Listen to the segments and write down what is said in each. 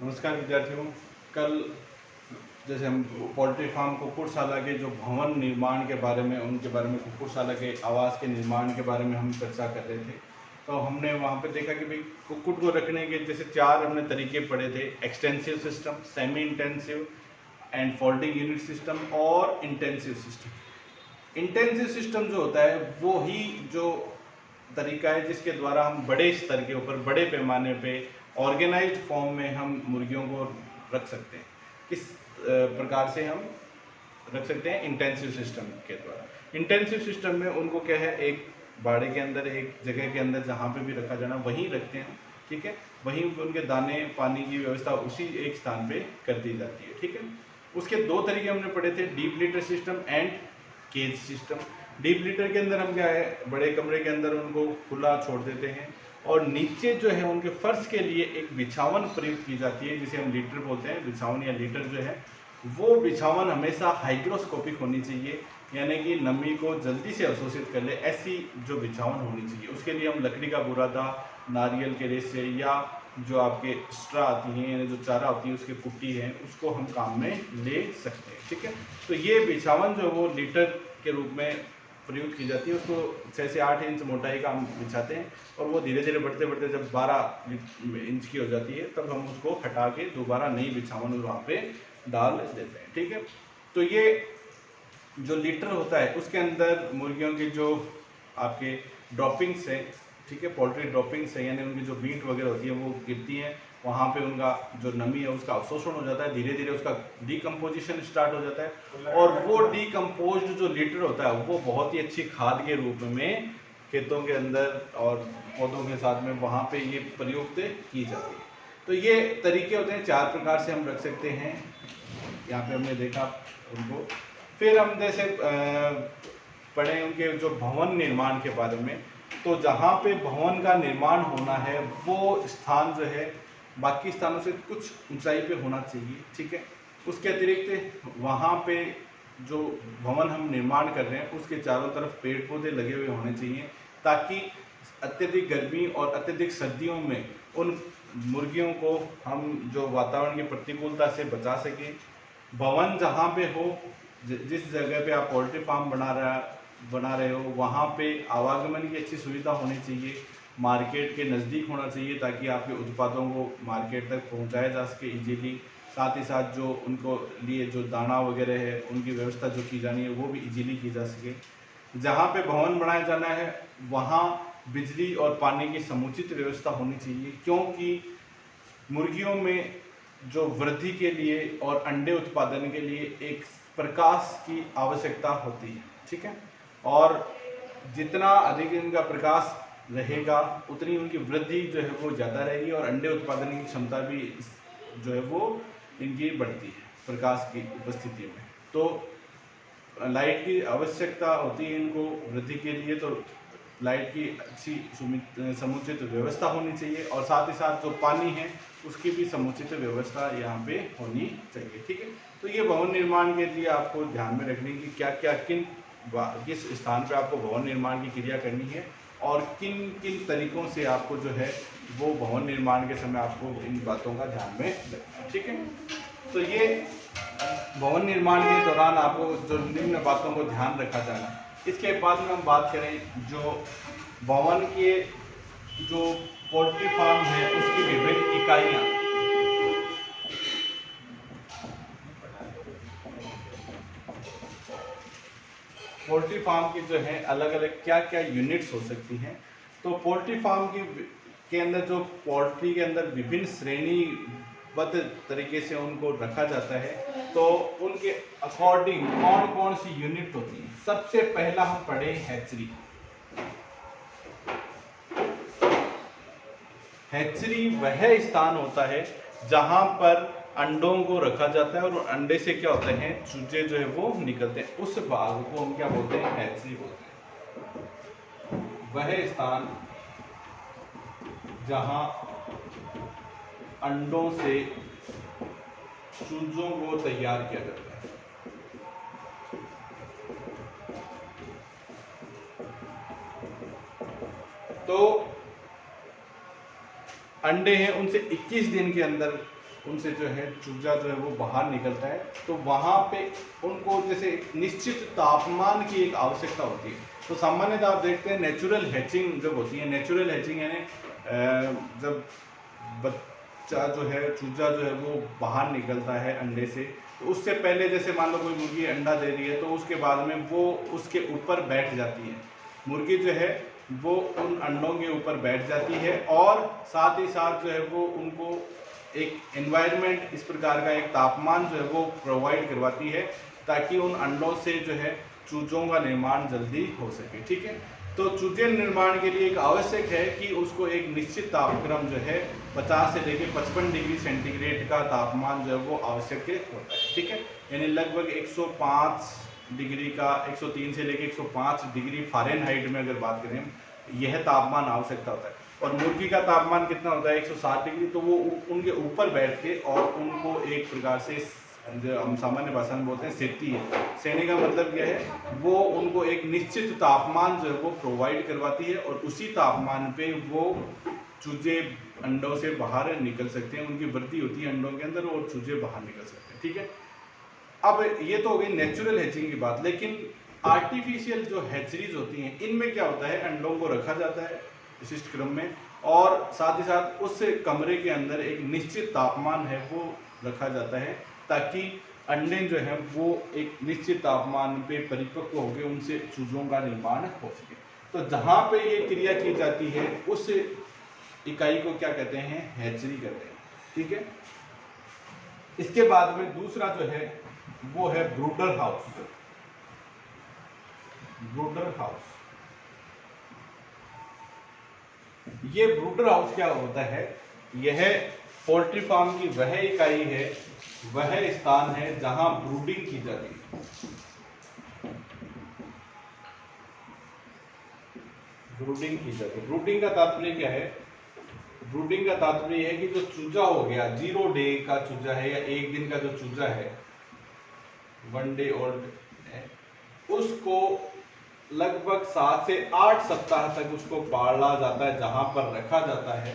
नमस्कार विद्यार्थियों। कल जैसे हम पोल्ट्री फार्म कुक्कुटशाला के जो भवन निर्माण के बारे में कुक्कुटशाला के आवास के निर्माण के बारे में हम चर्चा कर रहे थे। तो हमने वहाँ पे देखा कि भाई कुक्कुट को रखने के जैसे चार हमने तरीके पढ़े थे: extensive system, semi intensive and folding unit system और इंटेंसिव सिस्टम। इंटेंसिव सिस्टम जो होता है वो ही जो तरीका है जिसके द्वारा हम बड़े स्तर के ऊपर बड़े पैमाने पे ऑर्गेनाइज्ड फॉर्म में हम मुर्गियों को रख सकते हैं। किस प्रकार से हम रख सकते हैं? इंटेंसिव सिस्टम के द्वारा। इंटेंसिव सिस्टम में उनको क्या है, एक बाड़े के अंदर, एक जगह के अंदर जहाँ पे भी रखा जाना वहीं रखते हैं, ठीक है। वहीं उनके दाने पानी की व्यवस्था उसी एक स्थान पे कर दी जाती है, ठीक है। उसके दो तरीके हमने पढ़े थे: deep litter system and cage system. Deep litter के अंदर हम क्या है, बड़े कमरे के अंदर उनको खुला छोड़ देते हैं और नीचे जो है उनके फर्श के लिए एक बिछावन प्रयुक्त की जाती है जिसे हम लीटर बोलते हैं। बिछावन या लीटर जो है वो बिछावन हमेशा हाइग्रोस्कोपिक होनी चाहिए, यानी कि नमी को जल्दी से अवशोषित कर ले, ऐसी जो बिछावन होनी चाहिए। उसके लिए हम लकड़ी का बुरादा, नारियल के रेशे या जो आपके स्ट्रा आती हैं यानी जो चारा होती है उसकी पुट्टी है, उसको हम काम में ले सकते हैं, ठीक है। तो ये बिछावन जो वो लीटर के रूप में प्रयुक्त की जाती है। उसको 6 से 8 इंच मोटाई का हम बिछाते हैं और वो धीरे धीरे बढ़ते बढ़ते जब 12 इंच की हो जाती है तब हम उसको हटा के दोबारा नई बिछावन वहाँ पे डाल देते हैं, ठीक है। तो ये जो लीटर होता है उसके अंदर मुर्गियों की जो आपके ड्रॉपिंग्स हैं, ठीक है, पोल्ट्री ड्रॉपिंग्स है, यानी उनकी जो बीट वगैरह होती है वो गिरती हैं, वहाँ पे उनका जो नमी है उसका अवशोषण हो जाता है, धीरे धीरे उसका डिकम्पोजिशन स्टार्ट हो जाता है और वो डिकम्पोज्ड जो लीटर होता है वो बहुत ही अच्छी खाद के रूप में खेतों के अंदर और पौधों के साथ में वहाँ पे ये प्रयुक्त की जाती है। तो ये तरीके होते हैं, 4 प्रकार से हम रख सकते हैं। यहाँ पे हमने देखा उनको। फिर हम जैसे पढ़े उनके जो भवन निर्माण के बारे में। तो जहाँ पे भवन का निर्माण होना है वो स्थान जो है बाकी स्थानों से कुछ ऊंचाई पे होना चाहिए, ठीक है। उसके अतिरिक्त वहाँ पे जो भवन हम निर्माण कर रहे हैं उसके चारों तरफ पेड़ पौधे लगे हुए होने चाहिए ताकि अत्यधिक गर्मी और अत्यधिक सर्दियों में उन मुर्गियों को हम जो वातावरण की प्रतिकूलता से बचा सकें। भवन जहाँ पे हो, जिस जगह पे आप पोल्ट्री फार्म बना रहे हो वहाँ पे आवागमन की अच्छी सुविधा होनी चाहिए, मार्केट के नज़दीक होना चाहिए ताकि आपके उत्पादों को मार्केट तक पहुँचाया जा सके इजीली। साथ ही साथ जो उनको लिए जो दाना वगैरह है उनकी व्यवस्था जो की जानी है वो भी इजीली की जा सके। जहाँ पे भवन बनाया जाना है वहाँ बिजली और पानी की समुचित व्यवस्था होनी चाहिए, क्योंकि मुर्गियों में जो वृद्धि के लिए और अंडे उत्पादन के लिए एक प्रकाश की आवश्यकता होती है, ठीक है। और जितना अधिक इनका प्रकाश रहेगा उतनी उनकी वृद्धि जो है वो ज़्यादा रहेगी और अंडे उत्पादन की क्षमता भी जो है वो इनकी बढ़ती है प्रकाश की उपस्थिति में। तो लाइट की आवश्यकता होती है इनको वृद्धि के लिए, तो लाइट की अच्छी समुचित व्यवस्था होनी चाहिए और साथ ही साथ जो पानी है उसकी भी समुचित व्यवस्था यहाँ पे होनी चाहिए, ठीक है। तो ये भवन निर्माण के लिए आपको ध्यान में रखने की क्या क्या किस स्थान पे आपको भवन निर्माण की क्रिया करनी है और किन किन तरीकों से आपको जो है वो भवन निर्माण के समय आपको इन बातों का ध्यान में रखना है, ठीक है। तो ये भवन निर्माण के दौरान आपको जो निम्न बातों को ध्यान रखा जाना। इसके बाद में हम बात करें जो भवन के जो पोल्ट्री फार्म है उसकी विभिन्न इकाइयाँ। पोल्ट्री फार्म की जो है अलग अलग क्या क्या यूनिट्स हो सकती हैं। तो पोल्ट्री फार्म के अंदर जो पोल्ट्री के अंदर विभिन्न श्रेणीबद्ध तरीके से उनको रखा जाता है, तो उनके अकॉर्डिंग कौन कौन सी यूनिट होती है। सबसे पहला हम पढ़े हैचरी। हैचरी वह स्थान होता है जहां पर अंडों को रखा जाता है और अंडे से क्या होते हैं, चूजे जो है वो निकलते हैं। उस भाग को हम क्या बोलते हैं, हैचरी बोलते हैं। वह स्थान जहां अंडों से चूजों को तैयार किया जाता है। तो अंडे हैं उनसे 21 दिन के अंदर उनसे जो है चूजा जो है वो बाहर निकलता है, तो वहाँ पे उनको जैसे एक निश्चित तापमान की एक आवश्यकता होती है। तो सामान्यतः आप देखते हैं नेचुरल हैचिंग जब होती है, नेचुरल हैचिंग यानी जब बच्चा जो है चूजा जो है वो बाहर निकलता है अंडे से, तो उससे पहले जैसे मान लो कोई मुर्गी अंडा दे रही है, तो उसके बाद में वो उसके ऊपर बैठ जाती है, मुर्गी जो है वो उन अंडों के ऊपर बैठ जाती है, और साथ ही साथ जो है वो उनको एक एनवायरनमेंट, इस प्रकार का एक तापमान जो है वो प्रोवाइड करवाती है, ताकि उन अंडों से जो है चूजों का निर्माण जल्दी हो सके। ठीक है, तो चूजे निर्माण के लिए एक आवश्यक है कि उसको एक निश्चित तापक्रम जो है 50 से लेकर 55 डिग्री सेंटीग्रेड का तापमान जो है वो आवश्यक होता है। ठीक है, यानी लगभग 105 डिग्री का 103 से लेकर 105 डिग्री फ़ारेनहाइट में अगर बात करें, यह तापमान आवश्यकता होता है। और मुर्गी का तापमान कितना होता है 160 डिग्री, तो वो उनके ऊपर बैठ के और उनको एक प्रकार से जो हम सामान्य भाषा में बोलते हैं सेती है। सेने का मतलब क्या है, वो उनको एक निश्चित तापमान जो है वो प्रोवाइड करवाती है, और उसी तापमान पे वो चूजे अंडों से बाहर निकल सकते हैं, उनकी वृद्धि होती है अंडों के अंदर और चूजे बाहर निकल सकते हैं। ठीक है, अब ये तो हो गई नेचुरल हैचिंग की बात, लेकिन आर्टिफिशियल जो हैचरीज होती हैं, इनमें क्या होता है, अंडों को रखा जाता है विशिष्ट क्रम में, और साथ ही साथ उस कमरे के अंदर एक निश्चित तापमान है वो रखा जाता है, ताकि अंडे जो हैं वो एक निश्चित तापमान पे परिपक्व होकर उनसे चूजों का निर्माण हो सके। तो जहाँ पे ये क्रिया की जाती है उस इकाई को क्या कहते हैं, हैचरी कहते हैं। ठीक है, इसके बाद में दूसरा जो है वो है ब्रूडर हाउस। ब्रूडर हाउस, ये ब्रूडर हाउस क्या होता है, यह पोल्ट्री फार्म की वह इकाई है, वह स्थान है जहां ब्रूडिंग की जाती है। ब्रूडिंग की जाती है। ब्रूडिंग का तात्पर्य क्या है, ब्रूडिंग का तात्पर्य है कि जो चूजा हो गया 0 डे का चूजा है या 1 दिन का जो चूजा है, 1 डे ओल्ड है, उसको लगभग 7 से 8 सप्ताह तक उसको पाला जाता है, जहां पर रखा जाता है,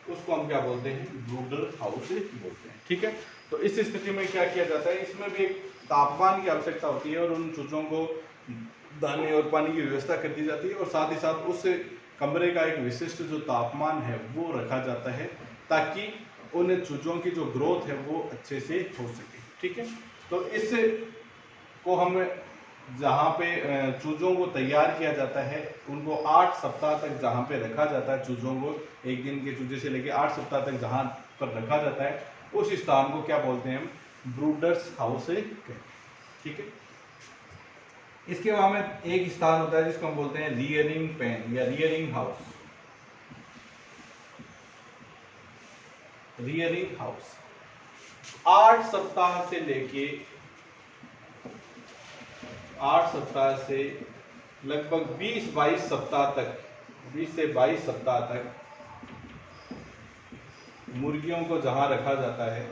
उसको हम क्या बोलते हैं, ब्रूडर हाउस बोलते हैं। ठीक है, तो इस स्थिति में क्या किया जाता है, इसमें भी एक तापमान की आवश्यकता होती है, और उन चूजों को दाने और पानी की व्यवस्था कर दी जाती है, और साथ ही साथ उस कमरे का एक विशिष्ट जो तापमान है वो रखा जाता है, ताकि उन चूजों की जो ग्रोथ है वो अच्छे से हो सके। ठीक है, तो इस को हम जहाँ पे चूजों को तैयार किया जाता है, उनको 8 सप्ताह तक जहाँ पे रखा जाता है, चूजों को 1 दिन के चूजे से लेकर 8 सप्ताह तक जहाँ पर रखा जाता है, उस स्थान को क्या बोलते हैं, हम ब्रूडर्स हाउस कहते हैं। ठीक है, इसके बाद में एक स्थान होता है जिसको हम बोलते हैं रियरिंग पेन या रियरिंग हाउस। रियरिंग हाउस 8 सप्ताह से लेके 8 सप्ताह से लगभग 20-22 सप्ताह तक, 20 से 22 सप्ताह तक मुर्गियों को जहां रखा जाता है,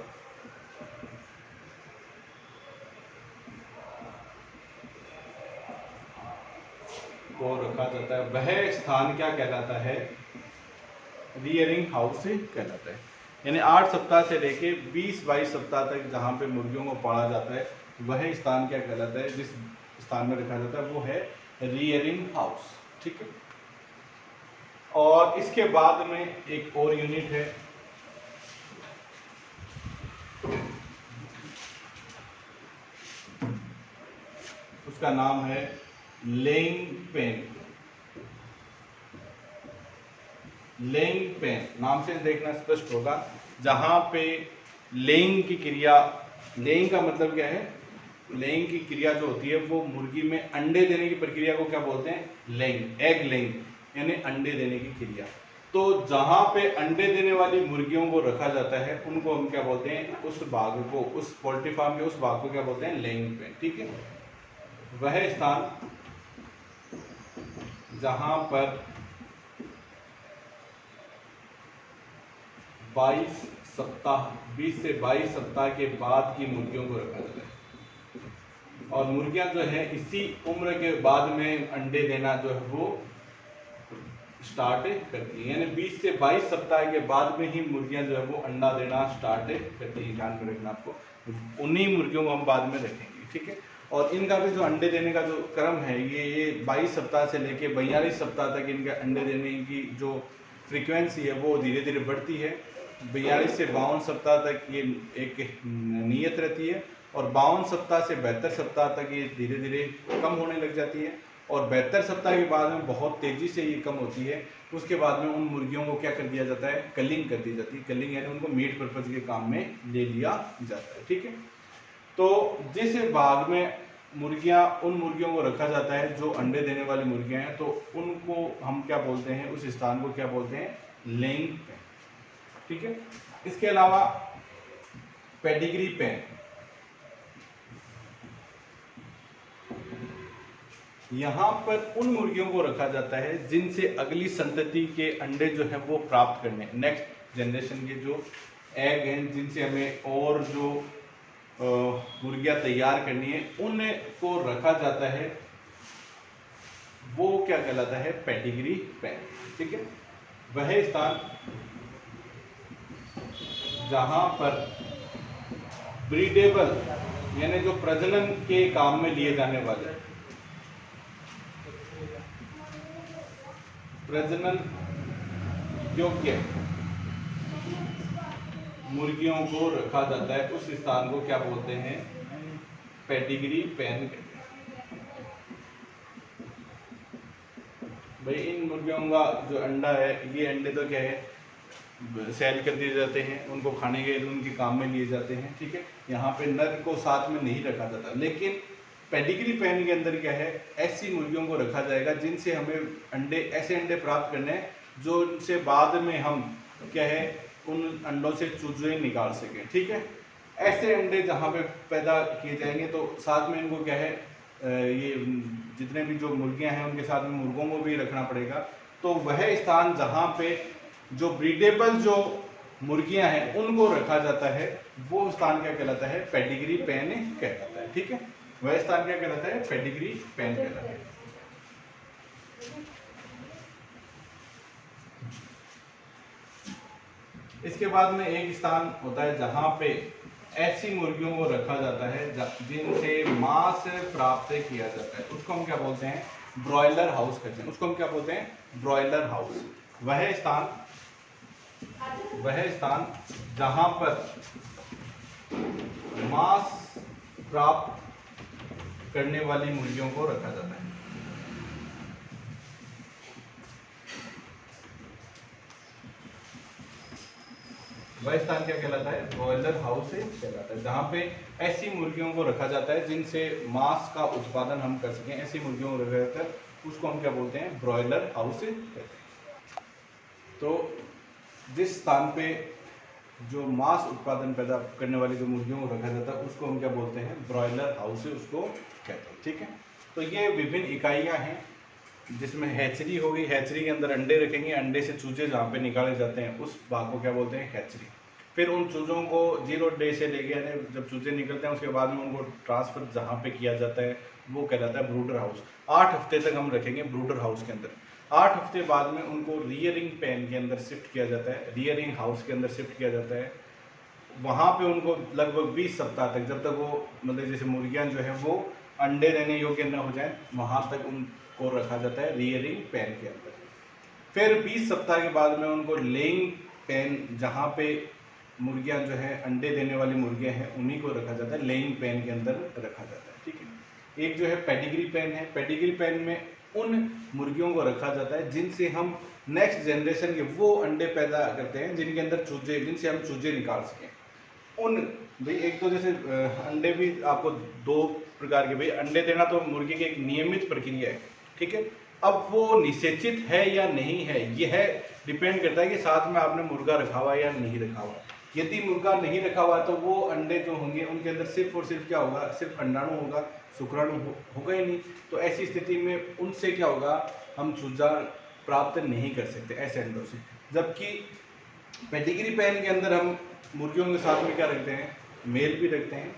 को रखा जाता है, वह स्थान क्या कहलाता है, रियरिंग हाउस कहलाता है। यानी 8 सप्ताह से लेके 20-22 सप्ताह तक जहां पे मुर्गियों को पाला जाता है, वह स्थान क्या कहलाता है, जिस स्थान में रखा जाता है वो है रियरिंग हाउस। ठीक है, और इसके बाद में एक और यूनिट है, उसका नाम है लेइंग पेन। लेइंग पेन नाम से देखना स्पष्ट होगा, जहां पे लेइंग की क्रिया, लेइंग का मतलब क्या है, लेइंग की क्रिया जो होती है वो मुर्गी में अंडे देने की प्रक्रिया को क्या बोलते हैं, लेइंग, एग लेइंग, यानी अंडे देने की क्रिया। तो जहां पे अंडे देने वाली मुर्गियों को रखा जाता है, उनको हम क्या बोलते हैं, उस भाग को, उस पोल्ट्री फार्म के उस भाग को क्या बोलते हैं, लेइंग पेन। ठीक है, वह स्थान जहां पर 22 सप्ताह, 20 से 22 सप्ताह के बाद की मुर्गियों को रखा जाता है, और मुर्गियां जो है इसी उम्र के बाद में अंडे देना जो है वो स्टार्ट करती है, यानी 20 से 22 सप्ताह के बाद में ही मुर्गियां जो है वो अंडा देना स्टार्ट करती है। ध्यान में रखना आपको, उन्हीं मुर्गियों को हम बाद में रखेंगे, ठीक है। और इनका भी जो अंडे देने का जो क्रम है ये 22 सप्ताह से लेके 42 सप्ताह तक इनके अंडे देने की जो फ्रीक्वेंसी है वो धीरे धीरे बढ़ती है। 42 से 52 सप्ताह तक ये एक नियत रहती है, और 52 सप्ताह से 72 सप्ताह तक ये धीरे धीरे कम होने लग जाती है, और 72 सप्ताह के बाद में बहुत तेज़ी से ये कम होती है। उसके बाद में उन मुर्गियों को क्या कर दिया जाता है, कलिंग कर दी जाती है। कलिंग यानी उनको मीट पर्पज़ के काम में ले लिया जाता है, ठीक है। तो जिस भाग में उन मुर्गियों को रखा जाता है जो अंडे देने वाली मुर्गियां हैं, तो उनको हम क्या बोलते हैं, उस स्थान को क्या बोलते हैं, लेइंग पेन, ठीक है। इसके अलावा पेडिग्री पेन, यहाँ पर उन मुर्गियों को रखा जाता है जिनसे अगली संतति के अंडे जो है वो प्राप्त करने, नेक्स्ट जनरेशन के जो एग हैं जिनसे हमें और जो मुर्गियाँ तैयार करनी है, उनको रखा जाता है। वो क्या कहलाता है, पेडिग्री पेन, ठीक है। वह स्थान जहां पर ब्रीडेबल यानी जो प्रजनन के काम में लिए जाने वाले, प्रजनन योग्य मुर्गियों को रखा जाता है, उस स्थान को क्या बोलते हैं, पेडिग्री पेन कहते हैं। भाई इन मुर्गियों का जो अंडा है, ये अंडे तो क्या है, सेल कर दिए जाते हैं, उनको खाने के लिए उनके काम में लिए जाते हैं, ठीक है। यहाँ पे नर को साथ में नहीं रखा जाता, लेकिन पेडिग्री पेन के अंदर क्या है, ऐसी मुर्गियों को रखा जाएगा जिनसे हमें अंडे, ऐसे अंडे प्राप्त करने हैं जो उनसे बाद में हम क्या है, उन अंडों से चूजे निकाल सकें, ठीक है। ऐसे अंडे जहाँ पे पैदा किए जाएंगे तो साथ में इनको क्या है, ये जितने भी जो मुर्गियां हैं उनके साथ में मुर्गों को भी रखना पड़ेगा। तो वह स्थान जहाँ पे जो ब्रीडेबल जो मुर्गियां हैं उनको रखा जाता है, वो स्थान क्या कहलाता है, पेडिग्री पेन कहलाता है, ठीक है। वह स्थान क्या कहलाता है, पेडिग्री पेन कहलाता है। इसके बाद में एक स्थान होता है जहां पे ऐसी मुर्गियों को रखा जाता है जिनसे मांस प्राप्त किया जाता है, उसको हम क्या बोलते हैं, ब्रॉयलर हाउस कहते हैं। उसको हम क्या बोलते हैं, ब्रॉयलर हाउस। वह स्थान जहां पर मांस प्राप्त करने वाली मुर्गियों को रखा जाता है। वह स्थान क्या कहलाता है, ब्रॉयलर हाउस कहलाता है, जहाँ पे ऐसी मुर्गियों को रखा जाता है जिनसे मांस का उत्पादन हम कर सकें। ऐसी मुर्गियों को रखा जाता है, उसको हम क्या बोलते हैं, ब्रॉयलर हाउस कहते हैं। तो जिस स्थान पे जो मांस उत्पादन पैदा करने वाली जो मुर्गियों को रखा जाता है उसको हम क्या बोलते हैं, ब्रॉयलर हाउस उसको कहते हैं, ठीक है। तो ये विभिन्न इकाइयाँ हैं जिसमें हैचरी होगी, हैचरी के अंदर अंडे रखेंगे, अंडे से चूजे जहाँ पे निकाले जाते हैं उस भाग को क्या बोलते हैं, हैचरी। फिर उन चूज़ों को 0 डे से लेके, यानी जब चूजे निकलते हैं उसके बाद में उनको ट्रांसफ़र जहाँ पे किया जाता है वो कहलाता है ब्रूडर हाउस। 8 हफ्ते तक हम रखेंगे ब्रूडर हाउस के अंदर। 8 हफ्ते बाद में उनको रियरिंग पेन के अंदर शिफ्ट किया जाता है, रियरिंग हाउस के अंदर शिफ्ट किया जाता है। वहाँ पे उनको लगभग 20 सप्ताह तक, जब तक वो मतलब जैसे मुर्गियाँ जो हैं वो अंडे देने योग्य न हो जाए, वहाँ तक उनको रखा जाता है रियरिंग पेन के अंदर। फिर 20 सप्ताह के बाद में उनको लेइंग पेन, जहाँ पे मुर्गियाँ जो है अंडे देने वाली मुर्गियाँ हैं उन्हीं को रखा जाता है, लेइंग पेन के अंदर रखा जाता है, ठीक है। एक जो है पेडिग्री पेन है, पेडिग्री पेन में उन मुर्गियों को रखा जाता है जिनसे हम नेक्स्ट जनरेशन के वो अंडे पैदा करते हैं जिनके अंदर चूजे, जिनसे हम चूजे निकाल सकें। उन भाई एक तो जैसे अंडे भी आपको 2 प्रकार के, भाई अंडे देना तो मुर्गी की एक नियमित प्रक्रिया है, ठीक है। अब वो निषेचित है या नहीं है, यह डिपेंड करता है कि साथ में आपने मुर्गा रखा हुआ है या नहीं रखा हुआ। यदि मुर्गा नहीं रखा हुआ तो वो अंडे जो होंगे उनके अंदर सिर्फ और सिर्फ क्या होगा, सिर्फ अंडाणु होगा, शुक्राणु होगा ही नहीं। तो ऐसी स्थिति में उनसे क्या होगा, हम चूजा प्राप्त नहीं कर सकते ऐसे अंडों से। जबकि पेडिग्री पेन के अंदर हम मुर्गियों के साथ में क्या रखते हैं, मेल भी रखते हैं,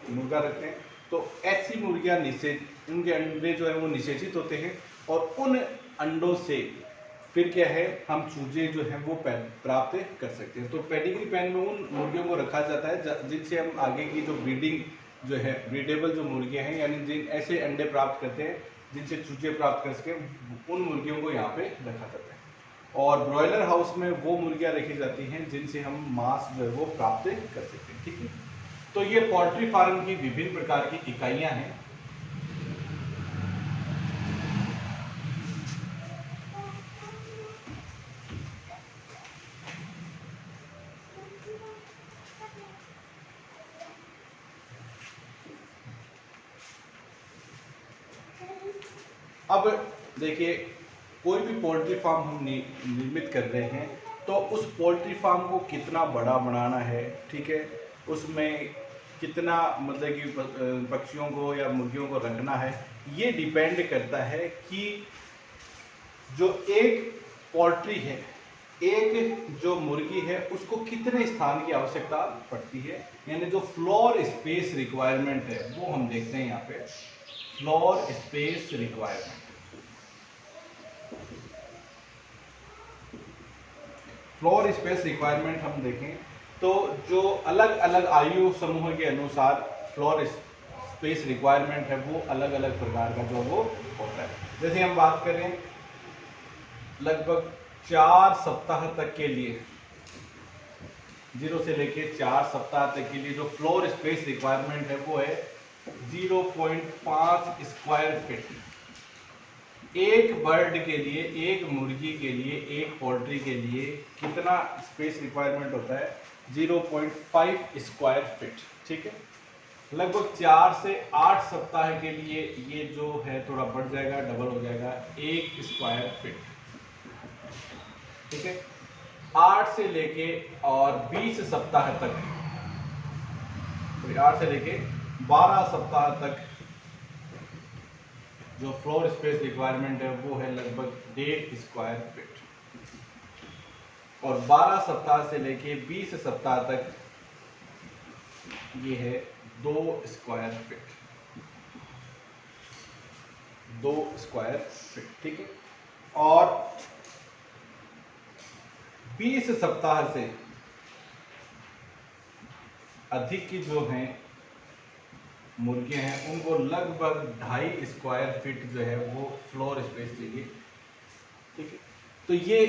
मुर्गा रखते हैं। तो ऐसी मुर्गियाँ उनके अंडे जो है वो निषेचित होते हैं और उन अंडों से फिर क्या है, हम चूजे जो हैं वो प्राप्त कर सकते हैं। तो पेडिग्री पैन में उन मुर्गियों को रखा जाता है जिनसे हम आगे की जो ब्रीडिंग जो है, ब्रीडेबल जो मुर्गियाँ हैं, यानी जिन ऐसे अंडे प्राप्त करते हैं जिनसे चूजे प्राप्त कर सकें, उन मुर्गियों को यहाँ पे रखा जाता है। और ब्रॉयलर हाउस में वो मुर्गियाँ रखी जाती हैं जिनसे हम मांस जो है वो प्राप्त कर सकते हैं। ठीक है, तो ये पोल्ट्री फार्म की विभिन्न प्रकार की इकाइयाँ हैं। अब देखिए, कोई भी पोल्ट्री फार्म हम निर्मित कर रहे हैं तो उस पोल्ट्री फार्म को कितना बड़ा बनाना है, ठीक है, उसमें कितना मतलब कि पक्षियों को या मुर्गियों को रखना है, ये डिपेंड करता है कि जो एक पोल्ट्री है, एक जो मुर्गी है, उसको कितने स्थान की आवश्यकता पड़ती है, यानी जो फ्लोर स्पेस रिक्वायरमेंट है वो हम देखते हैं यहाँ पे। Floor space requirement, floor space requirement हम देखें तो जो अलग अलग आयु समूह के अनुसार फ्लोर स्पेस रिक्वायरमेंट है वो अलग अलग प्रकार का जो वो होता है। जैसे हम बात करें, लगभग 4 सप्ताह तक के लिए, 0 से लेके 4 सप्ताह तक के लिए जो फ्लोर स्पेस रिक्वायरमेंट है वो है 0.5 स्क्वायर फीट। एक बर्ड के लिए, एक मुर्गी के लिए, एक पोल्ट्री के लिए कितना स्पेस रिक्वायरमेंट होता है? 0.5 स्क्वायर फीट। ठीक है, लगभग 4 से 8 सप्ताह के लिए ये जो है थोड़ा बढ़ जाएगा, डबल हो जाएगा, 1 स्क्वायर फीट। ठीक है, 8 से लेके और 20 सप्ताह तक, 8 से लेके 12 सप्ताह तक जो फ्लोर स्पेस रिक्वायरमेंट है वो है लगभग 1.5 स्क्वायर फीट, और 12 सप्ताह से लेके 20 सप्ताह तक ये है 2 स्क्वायर फीट, 2 स्क्वायर फीट। ठीक है, और 20 सप्ताह से अधिक की जो हैं मुर्गियां हैं उनको लगभग 2.5 स्क्वायर फीट जो है वो फ्लोर स्पेस चाहिए। ठीक है, तो ये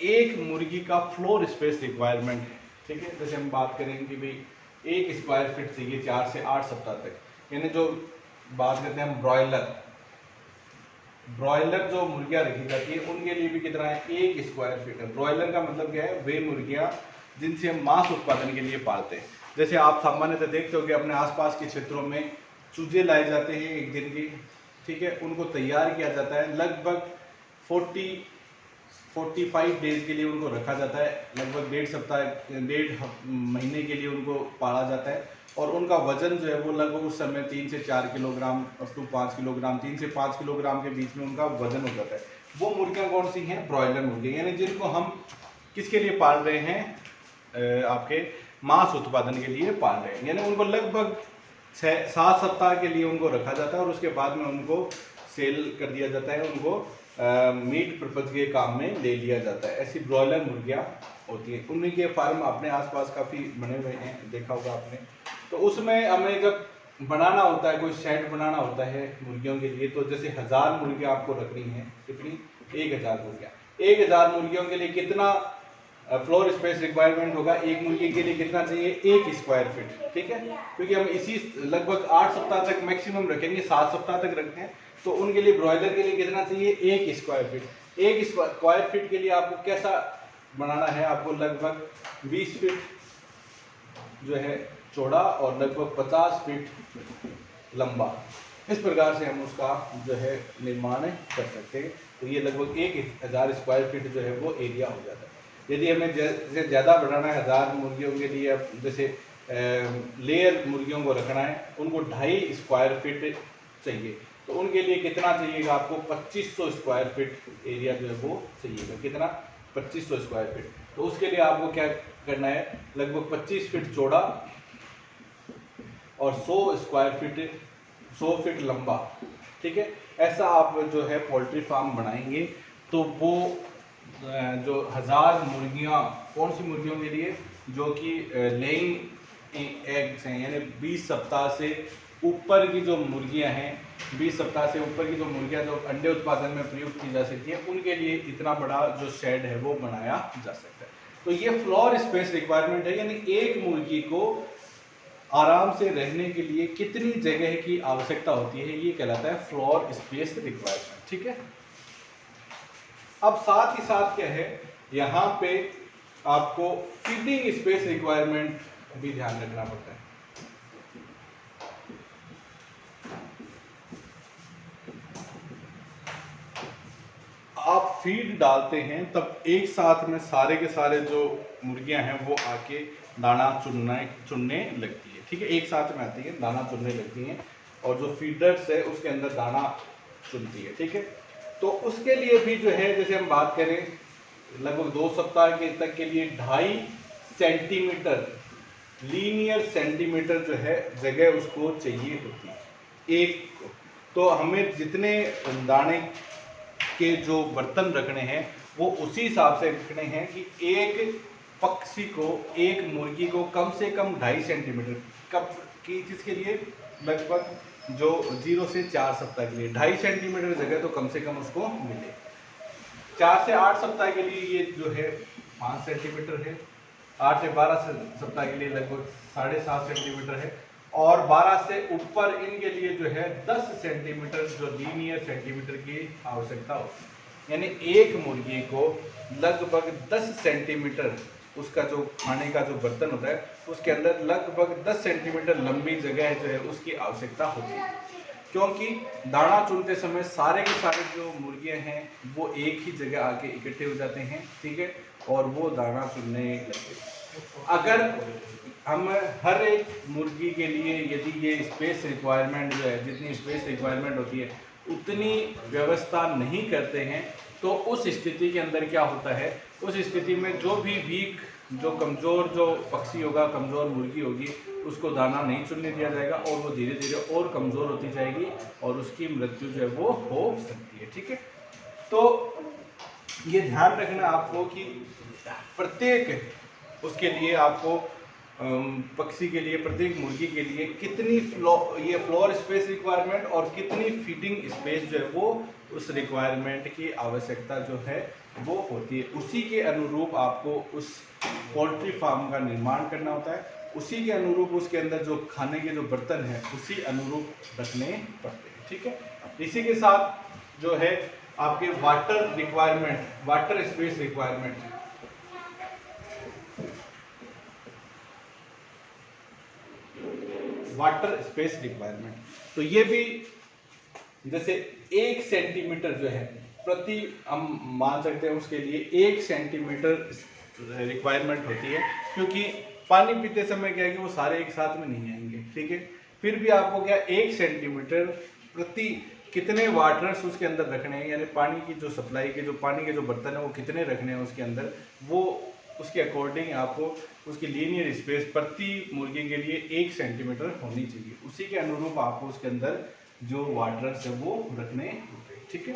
एक मुर्गी का फ्लोर स्पेस रिक्वायरमेंट है। ठीक है, जैसे हम बात करेंगे कि भाई 1 स्क्वायर फीट चाहिए 4 से 8 सप्ताह तक, यानी जो बात करते हैं हम ब्रॉयलर जो मुर्गियां रखी जाती है उनके लिए भी कितना है? 1 स्क्वायर फीट है। ब्रॉयलर का मतलब क्या है? वे मुर्गियां जिनसे हम मांस उत्पादन के लिए पालते हैं। जैसे आप सामान्यतः देखते हो कि अपने आसपास के क्षेत्रों में चूजे लाए जाते हैं एक दिन के, ठीक है, उनको तैयार किया जाता है, लगभग 45 डेज के लिए उनको रखा जाता है, लगभग 1.5 महीने के लिए उनको पाला जाता है, और उनका वजन जो है वो लगभग उस समय 3 से 4 किलोग्राम अप टू 5 किलोग्राम, 3 से 5 किलोग्राम के बीच में उनका वजन हो जाता है। वो मुर्गियाँ कौन सी हैं? ब्रॉयलर मुर्गियाँ, यानी जिनको हम किसके लिए पाल रहे हैं? आपके मांस उत्पादन के लिए पाल रहे हैं, यानी उनको लगभग 6-7 सप्ताह के लिए उनको रखा जाता है और उसके बाद में उनको सेल कर दिया जाता है, उनको मीट पर्पज के काम में ले लिया जाता है। ऐसी ब्रॉयलर मुर्गियाँ होती हैं। उन्हीं के फार्म अपने आसपास काफ़ी बने हुए हैं, देखा होगा आपने। तो उसमें हमें जब बनाना होता है, कोई शेड बनाना होता है मुर्गियों के लिए, तो जैसे 1000 मुर्गियाँ आपको रखनी है, कितनी? 1000 मुर्गियाँ। 1000 मुर्गियों के लिए कितना फ्लोर स्पेस रिक्वायरमेंट होगा? एक मुर्गी के लिए कितना चाहिए? 1 स्क्वायर फीट। ठीक है, क्योंकि हम इसी लगभग 8 सप्ताह तक मैक्सिमम रखेंगे, 7 सप्ताह तक रखते हैं, तो उनके लिए ब्रॉयलर के लिए कितना चाहिए? 1 स्क्वायर फीट। 1 स्क्वायर फीट के लिए आपको कैसा बनाना है? आपको लगभग 20 फीट जो है चौड़ा और लगभग 50 फीट लंबा, इस प्रकार से हम उसका जो है निर्माण कर सकते हैं। तो ये लगभग 1000 स्क्वायर फीट जो है वो एरिया हो जाता है। यदि हमें जैसे ज़्यादा बढ़ाना है 1000 मुर्गियों के लिए, जैसे लेयर मुर्गियों को रखना है, उनको 2.5 स्क्वायर फीट चाहिए, तो उनके लिए कितना चाहिएगा? आपको 2500 स्क्वायर फीट एरिया जो है वो चाहिएगा। कितना? 2500 स्क्वायर फीट। तो उसके लिए आपको क्या करना है? लगभग 25 फीट चौड़ा और 100 फीट लंबा। ठीक है, ऐसा आप जो है पोल्ट्री फार्म बनाएंगे तो वो जो 1000 मुर्गियाँ, कौन सी मुर्गियों के लिए, जो कि लेइंग एग्स हैं, यानी 20 सप्ताह से ऊपर की जो मुर्गियाँ हैं, 20 सप्ताह से ऊपर की जो मुर्गियाँ जो अंडे उत्पादन में प्रयुक्त की जा सकती हैं, उनके लिए इतना बड़ा जो शेड है वो बनाया जा सकता है। तो ये फ्लोर स्पेस रिक्वायरमेंट है, यानी एक मुर्गी को आराम से रहने के लिए कितनी जगह की आवश्यकता होती है, ये कहलाता है फ्लोर स्पेस रिक्वायरमेंट। ठीक है। अब साथ ही साथ क्या है, यहाँ पे आपको फीडिंग स्पेस रिक्वायरमेंट भी ध्यान रखना पड़ता है। आप फीड डालते हैं तब एक साथ में सारे के सारे जो मुर्गियां हैं वो आके दाना चुनने लगती है। ठीक है, एक साथ में आती है, दाना चुनने लगती हैं और जो फीडर्स है उसके अंदर दाना चुनती है। ठीक है, तो उसके लिए भी जो है, जैसे हम बात करें लगभग 2 सप्ताह के तक के लिए 2.5 सेंटीमीटर लीनियर सेंटीमीटर जो है जगह उसको चाहिए होती है एक को। तो हमें जितने दाने के जो बर्तन रखने हैं वो उसी हिसाब से रखने हैं कि एक पक्षी को, एक मुर्गी को कम से कम 2.5 सेंटीमीटर कब की चीज़ के लिए, लगभग जो 0 से 4 सप्ताह के लिए 2.5 सेंटीमीटर जगह तो कम से कम उसको मिले। 4 से 8 सप्ताह के लिए ये जो है 5 सेंटीमीटर है, 8 से 12 सप्ताह के लिए लगभग 7.5 सेंटीमीटर है, और 12 से ऊपर इनके लिए जो है 10 सेंटीमीटर जो लीनियर सेंटीमीटर की आवश्यकता होती है। यानी एक मुर्गी को लगभग 10 सेंटीमीटर उसका जो खाने का जो बर्तन होता है उसके अंदर लगभग 10 सेंटीमीटर लंबी जगह जो है उसकी आवश्यकता होती है, क्योंकि दाना चुनते समय सारे के सारे जो मुर्गियां हैं वो एक ही जगह आके इकट्ठे हो जाते हैं। ठीक है, और वो दाना चुनने लगते हैं। अगर हम हर एक मुर्गी के लिए यदि ये स्पेस रिक्वायरमेंट जो है, जितनी स्पेस रिक्वायरमेंट होती है उतनी व्यवस्था नहीं करते हैं, तो उस स्थिति के अंदर क्या होता है, उस स्थिति में जो भी वीक, जो कमज़ोर जो पक्षी होगा, कमज़ोर मुर्गी होगी, उसको दाना नहीं चुनने दिया जाएगा और वो धीरे धीरे और कमज़ोर होती जाएगी और उसकी मृत्यु जो है वो हो सकती है। ठीक है, तो ये ध्यान रखना आपको कि प्रत्येक उसके लिए आपको पक्षी के लिए, प्रत्येक मुर्गी के लिए कितनी ये फ्लोर स्पेस रिक्वायरमेंट और कितनी फीडिंग स्पेस जो है वो उस रिक्वायरमेंट की आवश्यकता जो है वो होती है। उसी के अनुरूप आपको उस पोल्ट्री फार्म का निर्माण करना होता है, उसी के अनुरूप उसके अंदर जो खाने के जो बर्तन हैं उसी अनुरूप रखने पड़ते हैं। ठीक है, इसी के साथ जो है आपके water requirement, water space requirement, water space requirement, तो ये भी जैसे 1 सेंटीमीटर जो है प्रति, हम मान सकते हैं उसके लिए 1 सेंटीमीटर रिक्वायरमेंट होती है, क्योंकि पानी पीते समय क्या है कि वो सारे एक साथ में नहीं आएंगे। ठीक है, फिर भी आपको क्या 1 सेंटीमीटर प्रति कितने वाटर्स उसके अंदर रखने हैं, यानी पानी की जो सप्लाई के जो पानी के जो बर्तन है वो कितने रखने हैं उसके अंदर, वो उसके अकॉर्डिंग आपको उसकी लीनियर स्पेस प्रति मुर्गी के लिए 1 सेंटीमीटर होनी चाहिए। उसी के अनुरूप आपको उसके अंदर जो वाटर्स है वो रखने होते हैं। ठीक है,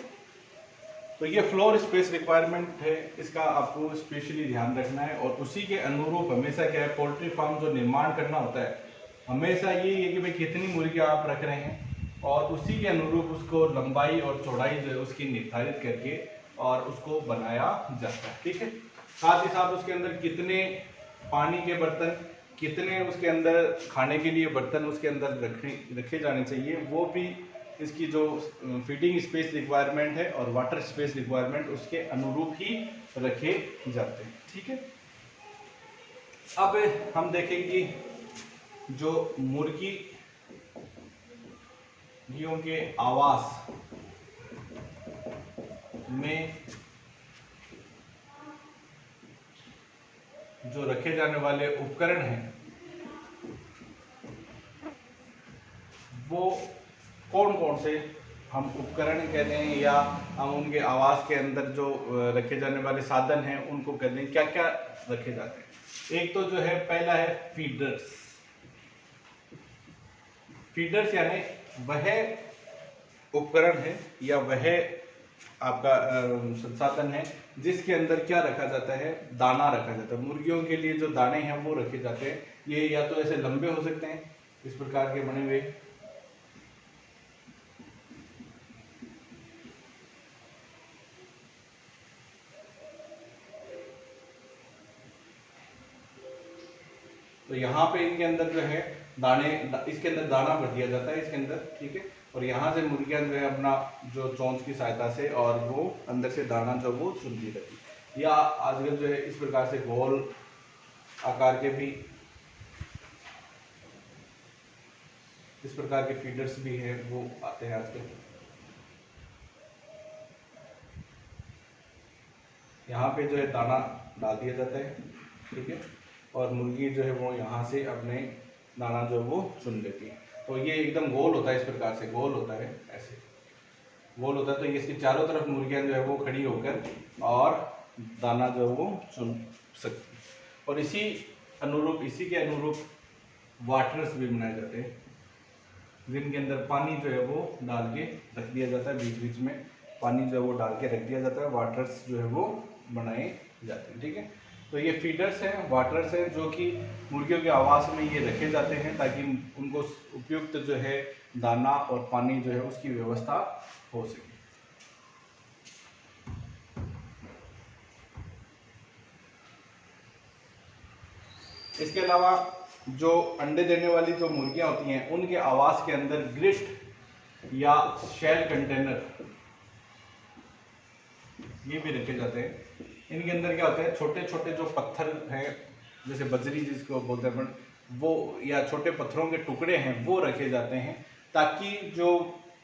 तो ये फ्लोर स्पेस रिक्वायरमेंट है, इसका आपको स्पेशली ध्यान रखना है और उसी के अनुरूप हमेशा क्या है, पोल्ट्री फार्म जो निर्माण करना होता है हमेशा ये है कि भाई कितनी मुर्गियाँ आप रख रहे हैं और उसी के अनुरूप उसको लंबाई और चौड़ाई जो है उसकी निर्धारित करके और उसको बनाया जाता है। ठीक है, साथ ही साथ उसके अंदर कितने पानी के बर्तन, कितने उसके अंदर खाने के लिए बर्तन उसके अंदर रखे जाने चाहिए, वो भी इसकी जो फीडिंग स्पेस रिक्वायरमेंट है और वाटर स्पेस रिक्वायरमेंट उसके अनुरूप ही रखे जाते हैं। ठीक है, अब हम देखेंगे जो मुर्गियों के आवास में जो रखे जाने वाले उपकरण हैं वो कौन कौन से हम उपकरण कहते हैं, या हम उनके आवास के अंदर जो रखे जाने वाले साधन हैं उनको कहते हैं, क्या क्या रखे जाते हैं। एक तो जो है पहला है फीडर्स। फीडर्स यानी वह उपकरण है या वह आपका संसाधन है, जिसके अंदर क्या रखा जाता है, दाना रखा जाता है। मुर्गियों के लिए जो दाने हैं वो रखे जाते हैं। ये या तो ऐसे लंबे हो सकते हैं, इस प्रकार के बने हुए, तो यहाँ पे इनके अंदर जो है दाने, इसके अंदर दाना भर दिया जाता है इसके अंदर, ठीक है। और यहाँ से मुर्गियाँ जो है अपना जो चोंच की सहायता से और वो अंदर से दाना जो वो चुनती रहती है। या आजकल जो है इस प्रकार से गोल आकार के भी इस प्रकार के फीडर्स भी हैं, वो आते हैं आजकल। यहाँ पे जो है दाना डाल दिया जाता है, ठीक है, और मुर्गी जो है वो यहाँ से अपने दाना जो वो चुन लेती है। तो ये एकदम गोल होता है, इस प्रकार से गोल होता है, ऐसे गोल होता है। तो ये इसकी चारों तरफ मुर्गियाँ जो है वो खड़ी होकर और दाना जो है वो चुन सकती है। और इसी के अनुरूप वाटर्स भी बनाए जाते हैं, जिनके अंदर पानी जो है वो डाल के रख दिया जाता है, बीच बीच में पानी जो है वो डाल के रख दिया जाता है, वाटर्स जो है वो बनाए जाते हैं, ठीक है। तो ये फीडर्स हैं, वाटर्स हैं, जो कि मुर्गियों के आवास में ये रखे जाते हैं ताकि उनको उपयुक्त जो है दाना और पानी जो है उसकी व्यवस्था हो सके। इसके अलावा जो अंडे देने वाली जो मुर्गियां होती हैं, उनके आवास के अंदर ग्रिट या शेल कंटेनर ये भी रखे जाते हैं। इनके अंदर क्या होता है, छोटे छोटे जो पत्थर हैं, जैसे बजरी जिसको बोलते हैं, वो या छोटे पत्थरों के टुकड़े हैं वो रखे जाते हैं, ताकि जो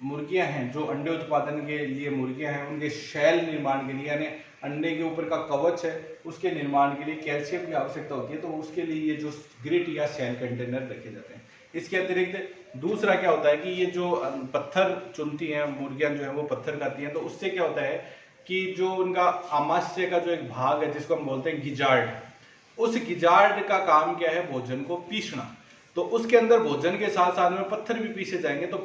मुर्गियां हैं, जो अंडे उत्पादन के लिए मुर्गियां हैं, उनके शैल निर्माण के लिए, यानी अंडे के ऊपर का कवच है, उसके निर्माण के लिए कैल्शियम की आवश्यकता होती है। तो उसके लिए ये जो ग्रिट या शैल कंटेनर रखे जाते हैं। इसके अतिरिक्त दूसरा क्या होता है कि ये जो पत्थर चुनती हैं मुर्गियां, जो है वो पत्थर खाती हैं, तो उससे क्या होता है कि जो उनका आमाशय का जो एक भाग है, जिसको हम बोलते हैं गिजार्ड, उस गिजार्ड का काम क्या है, भोजन को पीसना। तो उसके अंदर भोजन के साथ साथ में पत्थर भी पीसे जाएंगे। तो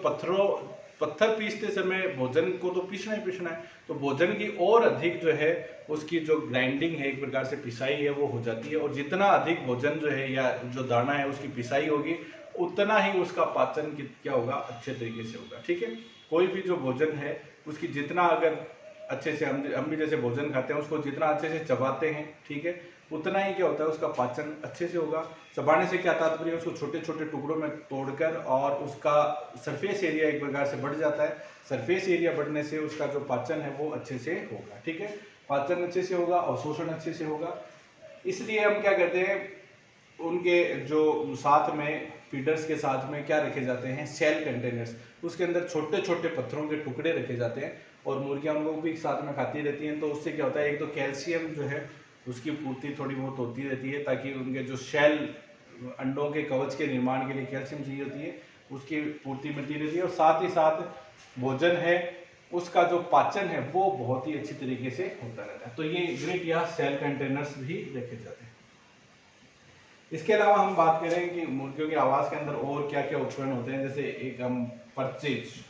पत्थर पीसते समय भोजन को तो पीसना ही पीसना है, तो भोजन की और अधिक जो है उसकी जो ग्राइंडिंग है, एक प्रकार से पिसाई है, वो हो जाती है। और जितना अधिक भोजन जो है या जो दाना है उसकी पिसाई होगी, उतना ही उसका पाचन क्या होगा, अच्छे तरीके से होगा, ठीक है। कोई भी जो भोजन है उसकी जितना अगर अच्छे से हम भी जैसे भोजन खाते हैं, उसको जितना अच्छे से चबाते हैं, ठीक है, उतना ही क्या होता है, उसका पाचन अच्छे से होगा। चबाने से क्या तात्पर्य है, उसको छोटे छोटे टुकड़ों में तोड़कर, और उसका सरफेस एरिया एक प्रकार से बढ़ जाता है। सरफेस एरिया बढ़ने से उसका जो पाचन है वो अच्छे से होगा, ठीक है। पाचन अच्छे से होगा और शोषण अच्छे से होगा। इसलिए हम क्या करते हैं, उनके जो साथ में फीडर्स के साथ में क्या रखे जाते हैं, सेल कंटेनर्स, उसके अंदर छोटे छोटे पत्थरों के टुकड़े रखे जाते हैं, और मुर्गियां उनको भी साथ में खाती रहती हैं। तो उससे क्या होता है, एक तो कैल्शियम जो है उसकी पूर्ति थोड़ी बहुत होती रहती है, ताकि उनके जो शेल, अंडों के कवच के निर्माण के लिए कैल्शियम चाहिए होती है, उसकी पूर्ति मिलती रहती है। और साथ ही साथ भोजन है, उसका जो पाचन है वो बहुत ही अच्छी तरीके से होता रहता है। तो ये ग्रिट या सेल कंटेनर्स भी रखे जाते हैं। इसके अलावा हम बात करें कि मुर्गियों के आवास के अंदर और क्या क्या उपकरण होते हैं, जैसे एक हम परचेज।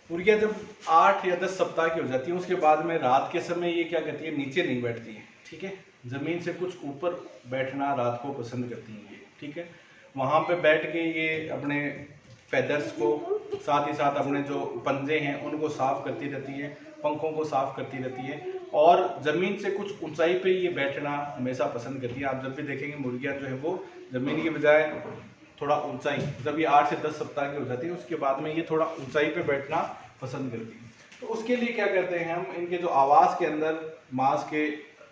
मुर्गियां जब 8 या 10 सप्ताह की हो जाती हैं, उसके बाद में रात के समय ये क्या करती है, नीचे नहीं बैठती है, ठीक है, जमीन से कुछ ऊपर बैठना रात को पसंद करती हैं ये, ठीक है। वहां पे बैठ के ये अपने फेदर्स को, साथ ही साथ अपने जो पंजे हैं उनको साफ करती रहती है, पंखों को साफ करती रहती है, और ज़मीन से कुछ ऊंचाई पे ये बैठना हमेशा पसंद करती है। आप जब भी देखेंगे मुर्गियां जो है वो ज़मीन की बजाय थोड़ा ऊंचाई, जब ये 8 से 10 सप्ताह की हो जाती है, उसके बाद में ये थोड़ा ऊंचाई पे बैठना पसंद करती है। तो उसके लिए क्या करते हैं हम, इनके जो आवास के अंदर मांस के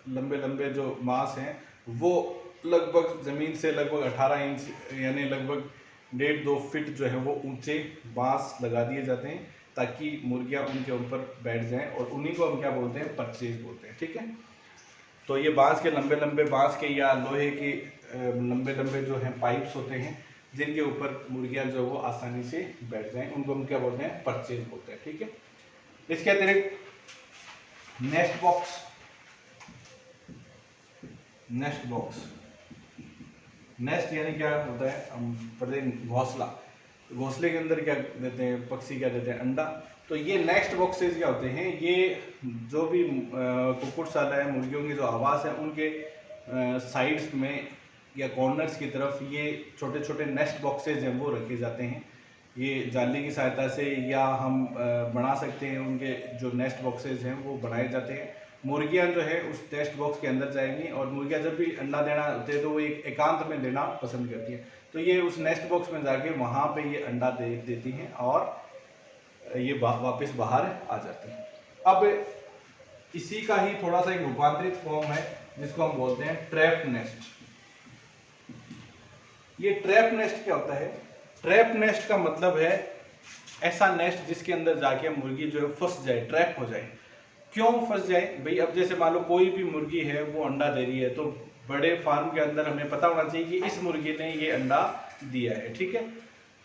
लंबे लंबे जो मांस हैं, वो लगभग ज़मीन से लगभग 18 इंच, यानी लगभग 1.5-2 फीट जो है वो ऊंचे बांस लगा दिए जाते हैं, ताकि मुर्गियां उनके ऊपर बैठ जाएं, और उन्हीं को हम क्या बोलते हैं, परचेज बोलते हैं, ठीक है। तो ये बांस के लंबे लंबे बांस के या लोहे के लंबे लंबे जो हैं पाइप्स होते हैं, जिनके ऊपर मुर्गियां जो वो आसानी से बैठ जाएं, उनको हम क्या बोलते हैं, परचेज बोलते हैं, ठीक है। इसके अतिरिक्त नेस्ट बॉक्स, नेस्ट यानी क्या होता है, हम पढ़ते हैं घोंसला। घोंसले के अंदर क्या देते हैं पक्षी, क्या देते हैं अंडा। तो ये नेक्स्ट बॉक्सेस क्या होते हैं, ये जो भी कुक्कुटशाला है, मुर्गियों की जो आवास है, उनके साइड्स में या कॉर्नर्स की तरफ ये छोटे छोटे नेस्ट बॉक्सेज हैं वो रखे जाते हैं। ये जाली की सहायता से या हम बना सकते हैं, उनके जो नेस्ट बॉक्सेज हैं वो बनाए जाते हैं। मुर्गियां जो है उस नेस्ट बॉक्स के अंदर जाएंगी, और मुर्गियां जब भी अंडा देना होते हैं तो वो एक एकांत में देना पसंद करती हैं। तो ये उस नेस्ट बॉक्स में जाके वहाँ पे ये अंडा देती हैं और ये वापस बाहर आ जाती हैं। अब इसी का ही थोड़ा सा एक रूपांतरित फॉर्म है जिसको हम बोलते हैं ट्रैप नेस्ट। ये ट्रैप नेस्ट क्या होता है? ट्रैप नेस्ट का मतलब है ऐसा नेस्ट जिसके अंदर जाके मुर्गी जो है फंस जाए, ट्रैप हो जाए। क्यों फंस जाए भाई? अब जैसे मान लो कोई भी मुर्गी है वो अंडा दे रही है, तो बड़े फार्म के अंदर हमें पता होना चाहिए कि इस मुर्गी ने ये अंडा दिया है, ठीक है।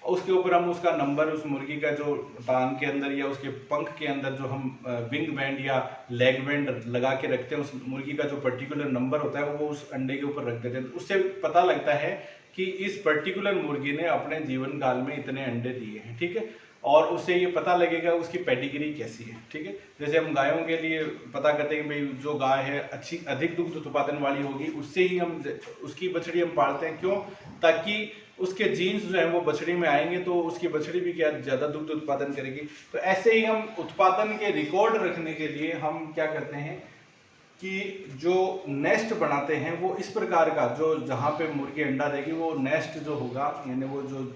उसके ऊपर हम उसका नंबर, उस मुर्गी का जो टांग के अंदर या उसके पंख के अंदर जो हम विंग बैंड या लेग बैंड लगा के रखते हैं, उस मुर्गी का जो पर्टिकुलर नंबर होता है वो उस अंडे के ऊपर रख देते हैं। तो उससे पता लगता है कि इस पर्टिकुलर मुर्गी ने अपने जीवन काल में इतने अंडे दिए हैं, ठीक है। और उससे ये पता लगेगा उसकी पेडिग्री कैसी है, ठीक है। जैसे हम गायों के लिए पता करते हैं कि भाई जो गाय है अच्छी अधिक दुग्ध उत्पादन वाली होगी, उससे ही हम उसकी बछड़ी हम पालते हैं। क्यों? ताकि उसके जीन्स जो है वो बछड़ी में आएंगे तो उसकी बछड़ी भी क्या ज़्यादा दुग्ध उत्पादन करेगी। तो ऐसे ही हम उत्पादन के रिकॉर्ड रखने के लिए हम क्या करते हैं कि जो नेस्ट बनाते हैं वो इस प्रकार का, जो जहाँ पे मुर्गी अंडा देगी वो नेस्ट जो होगा, यानी वो जो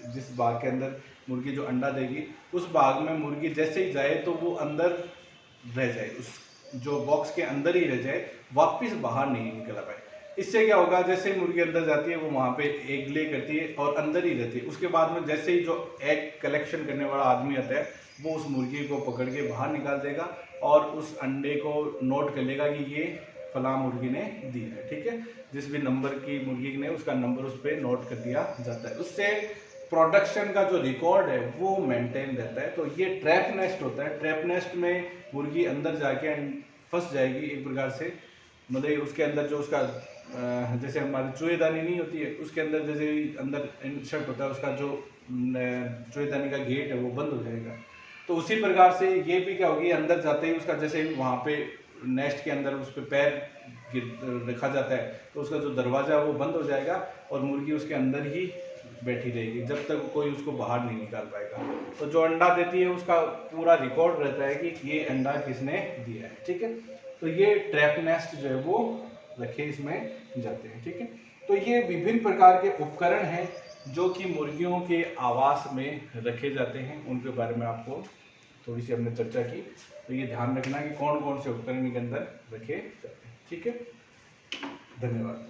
जिस बाग के अंदर मुर्गी जो अंडा देगी उस बाग में मुर्गी जैसे ही जाए तो वो अंदर रह जाए, उस जो बॉक्स के अंदर ही रह जाए, वापस बाहर नहीं निकल पाए। इससे क्या होगा, जैसे ही मुर्गी अंदर जाती है वो वहाँ पे एग ले करती है और अंदर ही रहती है। उसके बाद में जैसे ही जो एग कलेक्शन करने वाला आदमी आता है वो उस मुर्गी को पकड़ के बाहर निकाल देगा और उस अंडे को नोट कर लेगा कि ये फलां मुर्गी ने दिया है, ठीक है। जिस भी नंबर की मुर्गी ने उसका नंबर उस पर नोट कर दिया जाता है। उससे प्रोडक्शन का जो रिकॉर्ड है वो मेंटेन रहता है। तो ये ट्रैप नेस्ट होता है। ट्रैप नेस्ट में मुर्गी अंदर जाके फंस जाएगी एक प्रकार से, मतलब उसके अंदर जो उसका जैसे हमारी चूहेदानी नहीं होती है, उसके अंदर जैसे अंदर इंसर्ट होता है उसका जो चूहेदानी का गेट है वो बंद हो जाएगा। तो उसी प्रकार से ये भी क्या होगी, अंदर जाते ही उसका जैसे ही वहाँ पे नेस्ट के अंदर उस पर पैर रखा जाता है तो उसका जो दरवाज़ा है वो बंद हो जाएगा और मुर्गी उसके अंदर ही बैठी रहेगी जब तक कोई उसको बाहर नहीं निकाल पाएगा। तो जो अंडा देती है उसका पूरा रिकॉर्ड रहता है कि ये अंडा किसने दिया है, ठीक है। तो ये ट्रैप नेस्ट जो है वो रखे इसमें जाते हैं, ठीक है। तो ये विभिन्न प्रकार के उपकरण हैं जो कि मुर्गियों के आवास में रखे जाते हैं, उनके बारे में आपको थोड़ी सी हमने चर्चा की। तो ये ध्यान रखना कि कौन कौन से उपकरण के अंदर रखे जाते हैं, ठीक है। धन्यवाद।